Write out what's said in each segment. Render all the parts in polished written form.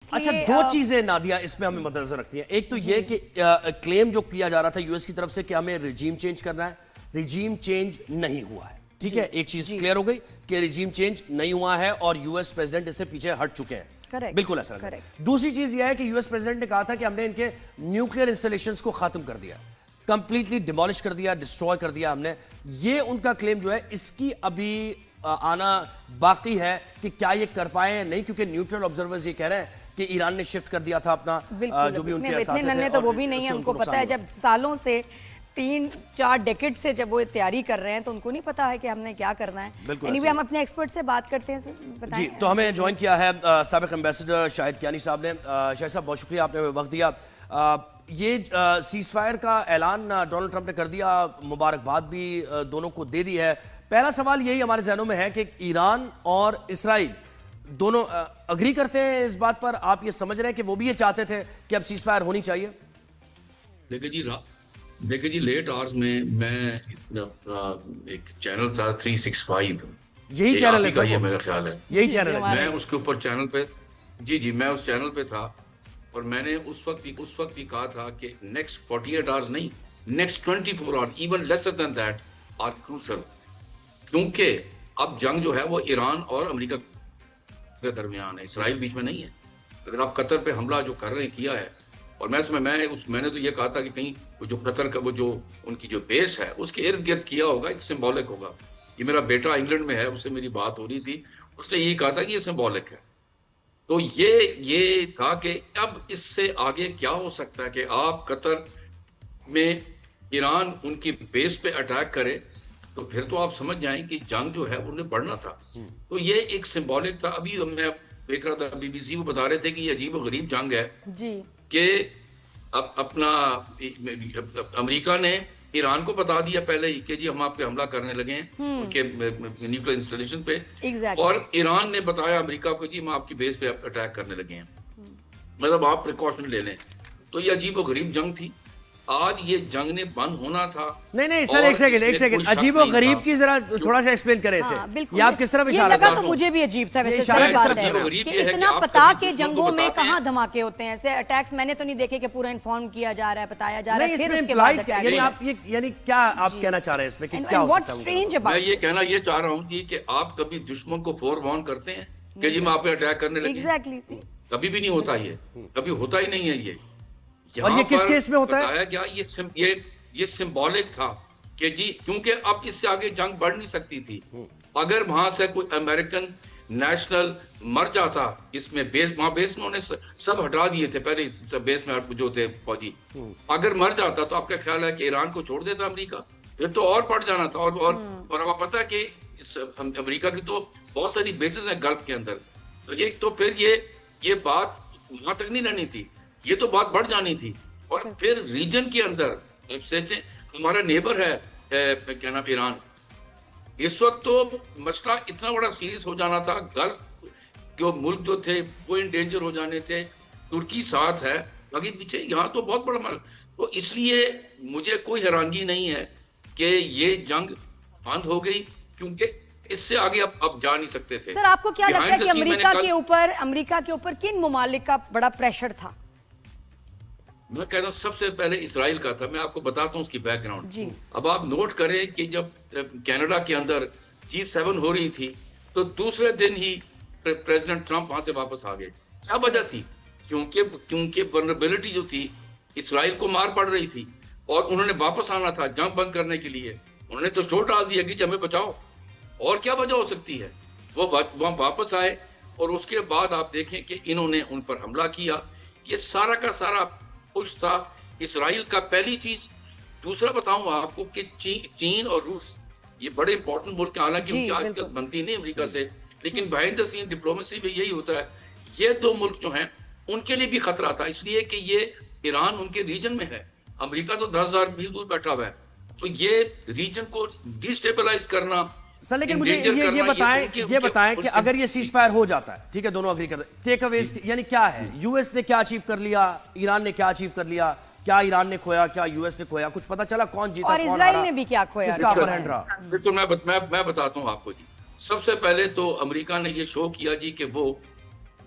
اچھا دو چیزیں نادیہ اس میں ہمیں مدنظر رکھتی ہیں. ایک تو یہ کہ کلیم جو کیا جا رہا تھا یو ایس کی طرف سے کہ ہمیں رجیم چینج کرنا ہے, رجیم چینج نہیں ہوا ہے. ٹھیک ہے, ایک چیز کلیئر ہو گئی کہ رجیم چینج نہیں ہوا ہے اور یو ایس پریزیڈنٹ اس سے پیچھے ہٹ چکے ہیں. بالکل ایسا لگا. دوسری چیز یہ ہے کہ یو ایس پریزیڈنٹ نے کہا تھا کہ ہم نے ان کے نیوکلیئر انسٹالیشنز کو ختم کر دیا, کمپلیٹلی ڈیمولش کر دیا, ڈسٹروائے کر دیا ہم نے. یہ ان کا کلیم جو ہے اس کی ابھی آنا باقی ہے کہ کیا یہ کر پائے نہیں, کیونکہ نیوٹرل آبزرورز یہ کہہ رہے ہیں کہ ایران نے شفٹ کر دیا تھا اپنا جو بھی ان کے اساسے تھے. تو وہ بھی نہیں ہے, ان کو پتا ہے جب سالوں سے 3-4 ڈیکڈ سے جب وہ تیاری کر رہے ہیں تو ان کو نہیں پتا ہے کہ ہم نے کیا کرنا ہے. اینی وے ہم اپنے ایکسپرٹ سے بات کرتے ہیں. جی تو ہمیں جوائن کیا ہے سابق ایمبیسڈر شاہد کیانی صاحب نے. شاہد صاحب بہت شکریہ آپ نے وقت دیا. یہ سیز فائر کا اعلان ڈونلڈ ٹرمپ نے کر دیا, مبارکباد بھی دونوں کو دے دی ہے. پہلا سوال یہی ہمارے ذہنوں میں ہے کہ ایران اور اسرائیل دونوں اگری کرتے ہیں اس بات پر, آپ یہ سمجھ رہے ہیں کہ وہ بھی یہ چاہتے تھے کہ اب سیز فائر ہونی چاہیے؟ دیکھیں جی لیٹ آورز میں ایک چینل تھا 365, یہی چینل ہے یہ میرا خیال ہے, یہی چینل ہے. میں اس کے اوپر چینل پہ جی میں اس چینل پہ تھا اور میں نے اس وقت بھی کہا تھا کہ نیکسٹ 48 آورز نہیں, next 24 hours even lesser than that are crucial, کیونکہ اب جنگ جو ہے وہ ایران اور امریکہ کے درمیان ہے, اسرائیل بیچ میں نہیں ہے. اگر آپ قطر پہ حملہ جو کر رہے ہیں کیا ہے, اور میں نے تو یہ کہا تھا کہ کہیں جو قطر کا وہ جو ان کی جو بیس ہے اس کے ارد گرد کیا ہوگا, ایک سمبولک ہوگا. یہ میرا بیٹا انگلینڈ میں ہے, اس سے میری بات ہو رہی تھی, اس نے یہی کہا تھا کہ یہ سمبولک ہے. تو یہ تھا کہ اب اس سے آگے کیا ہو سکتا ہے کہ آپ قطر میں ایران ان کی بیس پہ اٹیک کرے, تو پھر تو آپ سمجھ جائیں کہ جنگ جو ہے انہیں بڑھنا تھا. تو یہ ایک سمبولک تھا. ابھی میں دیکھ رہا تھا بی بی سی کو بتا رہے تھے کہ یہ عجیب و غریب جنگ ہے کہ اب اپنا امریکہ نے ایران کو بتا دیا پہلے ہی کہ جی ہم آپ پہ حملہ کرنے لگے ہیں ان کے نیوکلیئر انسٹالیشن پہ, اور ایران نے بتایا امریکہ کو جی ہم آپ کی بیس پہ اٹیک کرنے لگے ہیں, مطلب آپ پریکاشن لے لیں. تو یہ عجیب و غریب جنگ تھی. آج یہ جنگ نے بند ہونا تھا. نہیں سر ایک سیکنڈ عجیب و غریب کی ذرا تھوڑا سا ایکسپلین کریں اسے. یہ آپ کس طرف اشارہ کرتے ہیں؟ تو مجھے بھی عجیب تھا ویسے صحیح بات ہے کہ اتنا پتا کہ جنگوں میں کہاں دھماکے ہوتے ہیں, ایسے اٹیکس میں نے تو نہیں دیکھے کہ پورا انفارم کیا جا رہا ہے, بتایا جا رہا ہے, پھر اس کے بعد اٹیک. یعنی آپ یعنی کیا آپ کہنا چاہ رہے ہیں اس میں کہ کیا ہو سکتا ہے؟ میں یہ کہنا یہ چاہ رہا ہوں جی کہ آپ کبھی دشمن کو فور وارن کرتے ہیں کہ جی میں آپ پہ اٹیک کرنے لگے؟ کبھی بھی نہیں ہوتا, یہ کبھی ہوتا ہی نہیں ہے. اور یہ کس کیس میں ہوتا ہے؟ کیا یہ سمبولک تھا کہ جی کیونکہ اب اس سے آگے جنگ بڑھ نہیں سکتی تھی. اگر وہاں سے کوئی امریکن نیشنل مر جاتا, اس میں وہاں بیس میں انہوں نے سب ہٹا دیے تھے پہلے بیس میں جو تھے فوجی, اگر مر جاتا تو آپ کا خیال ہے کہ ایران کو چھوڑ دیتا امریکہ؟ پھر تو اور پڑ جانا تھا. اور آپ پتا کہ امریکہ کی تو بہت ساری بیسز ہیں گلف کے اندر, تو پھر یہ بات وہاں تک نہیں رہنی تھی, یہ تو بات بڑھ جانی تھی. اور پھر ریجن کے اندر ہمارا نیبر ہے کیا نام ایران, اس وقت تو مسئلہ اتنا بڑا سیریس ہو جانا تھا. گلف جو ملک جو تھے وہ انڈینجر ہو جانے تھے. ترکی ساتھ ہے, باقی پیچھے یہاں تو بہت بڑا مسئلہ. تو اس لیے مجھے کوئی حیرانگی نہیں ہے کہ یہ جنگ بند ہو گئی, کیونکہ اس سے آگے اب جا نہیں سکتے تھے. سر آپ کو کیا لگتا ہے کہ امریکہ کے اوپر کن ممالک کا بڑا پریشر تھا؟ میں کہتا ہوں سب سے پہلے اسرائیل کا تھا. میں آپ کو بتاتا ہوں اس کی بیک گراؤنڈ. اب آپ نوٹ کریں کہ جب کینیڈا کے اندر G7 ہو رہی تھی تو دوسرے دن ہی پریزیڈنٹ ٹرمپ وہاں سے واپس آ گئے. کیا وجہ تھی؟ کیونکہ ولنریبلٹی جو تھی اسرائیل کو مار پڑ رہی تھی اور انہوں نے واپس آنا تھا جنگ بند کرنے کے لیے. انہوں نے تو شور ڈال دیا کہ ہمیں بچاؤ. اور کیا وجہ ہو سکتی ہے؟ وہ وہاں واپس آئے اور اس کے بعد آپ دیکھیں کہ انہوں نے ان پر حملہ کیا. یہ سارا کا سارا پش تھا اسرائیل کا. پہلی چیز. دوسرا بتاؤں آپ کو کہ چین اور روس یہ بڑے امپورٹنٹ ملک ہیں, حالانکہ ان کی آج تک بنتی نہیں امریکہ سے, لیکن بہائنڈ دا سین ڈپلومیسی میں یہی ہوتا ہے. یہ دو ملک جو ہیں ان کے لیے بھی خطرہ تھا, اس لیے کہ یہ ایران ان کے ریجن میں ہے, امریکہ تو 10,000 میل دور بیٹھا ہوا ہے. تو یہ ریجن کو ڈیسٹیبلائز کرنا. سر لیکن مجھے یہ بتائیں کہ اگر یہ سیز فائر ہو جاتا ہے, ٹھیک ہے, دونوں اگری کرتے ہیں, ٹیک اویز یعنی کیا ہے؟ یو ایس نے کیا اچیو کر لیا, ایران نے کیا اچیو کر لیا, کیا ایران نے کھویا, کیا یو ایس نے کھویا, کچھ پتا چلا کون جیتا اور اسرائیل نے بھی کیا کھویا, کس کا اپر ہینڈ رہا؟ تو میں بتاتا ہوں آپ کو جی. سب سے پہلے تو امریکہ نے یہ شو کیا جی کہ وہ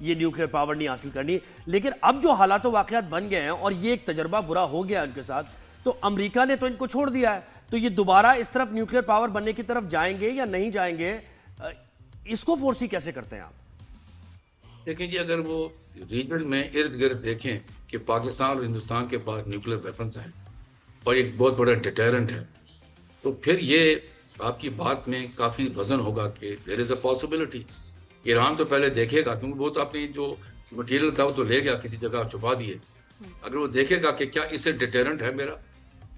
یہ نیوکلیئر پاور نہیں حاصل کرنی. لیکن اب جو حالات و واقعات بن گئے ہیں اور یہ ایک تجربہ برا ہو گیا ان کے ساتھ, تو امریکہ نے تو ان کو چھوڑ دیا ہے, تو یہ دوبارہ اس طرف نیوکلیئر پاور بننے کی طرف جائیں گے یا نہیں جائیں گے, اس کو فورسی کیسے کرتے ہیں آپ؟ دیکھیں جی, اگر وہ ریجن میں ارد گرد دیکھیں کہ پاکستان اور ہندوستان کے پاس نیوکلیئر ویپنز ہیں اور ایک بہت بڑا ڈیٹرنٹ ہے, تو پھر یہ آپ کی بات میں کافی وزن ہوگا کہ دیر از اے پاسبلٹی. ایران تو پہلے دیکھے گا, کیونکہ وہ تو اپنی جو مٹیریل تھا وہ تو لے گیا کسی جگہ چھپا دیے. اگر وہ دیکھے گا کہ کیا اسے ڈیٹرنٹ ہے میرا,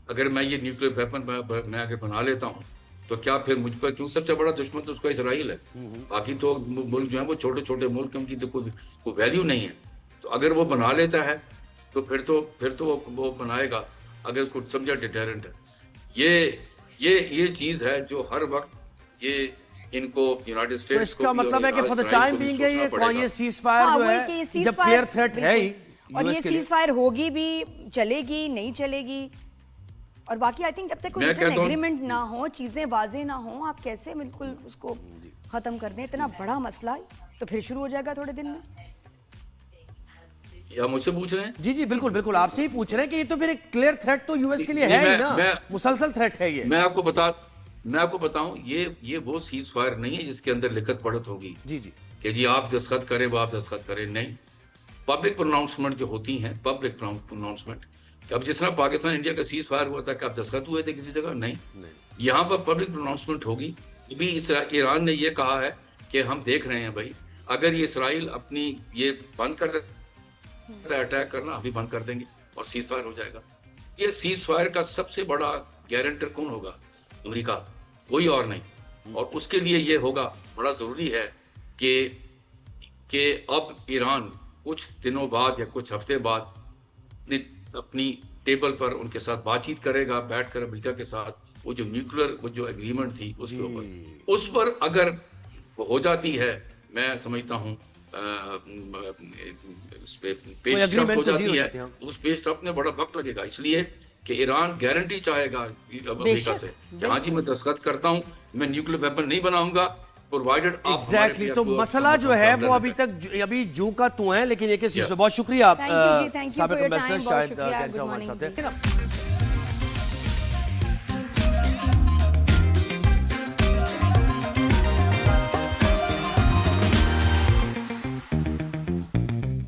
اگر میں یہ نیوکلیئر ویپن میں اگر بنا لیتا ہوں تو کیا پھر مجھ پر, کیوں سب سے بڑا دشمن تو اس کا اسرائیل ہے, باقی تو ملک جو ہیں وہ چھوٹے چھوٹے ملک, ان کی تو کوئی ویلیو نہیں ہے. تو اگر وہ بنا لیتا ہے تو پھر تو وہ بنائے گا اگر اس کو سمجھا ڈیٹرنٹ ہے. یہ چیز ہے جو ہر وقت یہ ان کو یونائٹڈ تو اسٹیٹس اس کا مطلب ہے کہ فار دا ٹائم بینگ یہ سیز فائر جو ہے جب کلیئر تھریٹ ہے ہی اور یہ سیز فائر ہوگی بھی, چلے گی نہیں چلے گی, اور باقی آئی تھنک جب تک کوئی ریٹرن ایگریمنٹ نہ ہو, چیزیں واضح نہ ہوں, آپ کیسے بالکل اس کو ختم کر دیں. اتنا بڑا مسئلہ تو پھر شروع ہو جائے گا تھوڑے دن میں. یا مجھ سے پوچھ رہے ہیں؟ جی جی بالکل بالکل آپ سے ہی پوچھ رہے ہیں کہ یہ تو پھر ایک کلیئر تھریٹ تو یو ایس کے لیے ہے ہی نا, مسلسل تھریٹ ہے یہ. میں آپ کو بتاؤں یہ وہ سیز فائر نہیں ہے جس کے اندر لکھت پڑھت ہوگی جی جی کہ جی آپ دستخط کریں وہ آپ دستخط کریں. نہیں, پبلک پروناؤنسمنٹ جو ہوتی ہیں, پبلک پروناؤنسمنٹ, اب جس طرح پاکستان انڈیا کا سیز فائر ہوا تھا کہ آپ دستخط ہوئے تھے کسی جگہ, نہیں, یہاں پر پبلک پروناؤنسمنٹ ہوگی. بھی ایران نے یہ کہا ہے کہ ہم دیکھ رہے ہیں بھائی, اگر یہ اسرائیل اپنی یہ بند کر اٹیک کرنا, ابھی بند کر دیں گے اور سیز فائر ہو جائے گا. یہ سیز فائر کا سب سے بڑا گارنٹر کون ہوگا؟ امریکہ, کوئی اور نہیں. اور اس کے لیے یہ ہوگا بڑا ضروری ہے کہ اب ایران کچھ دنوں بعد یا کچھ ہفتے بعد اپنی ٹیبل پر ان کے ساتھ بات چیت کرے گا, بیٹھ کر امریکہ کے ساتھ, وہ جو نیوکلیر وہ جو ایگریمنٹ تھی اس کے اوپر, اس پر اگر وہ ہو جاتی ہے, میں سمجھتا ہوں اس پہ پیش رفت ہو جاتی ہے, اس پیش رفت میں بڑا وقت لگے گا. اس لیے کہ ایران گارنٹی چاہے گا امریکہ سے کہ ہاں جی میں دستخط کرتا ہوں, میں نیوکلیئر ویپن نہیں بناؤں گا, پرووائڈڈ آپ ایگزیکٹلی. تو مسئلہ جو ہے وہ ابھی جو کا تو ہے, لیکن ایک چیز پہ بہت شکریہ آپ سابق امبیسڈر شاہد ہمارے ساتھ ہیں.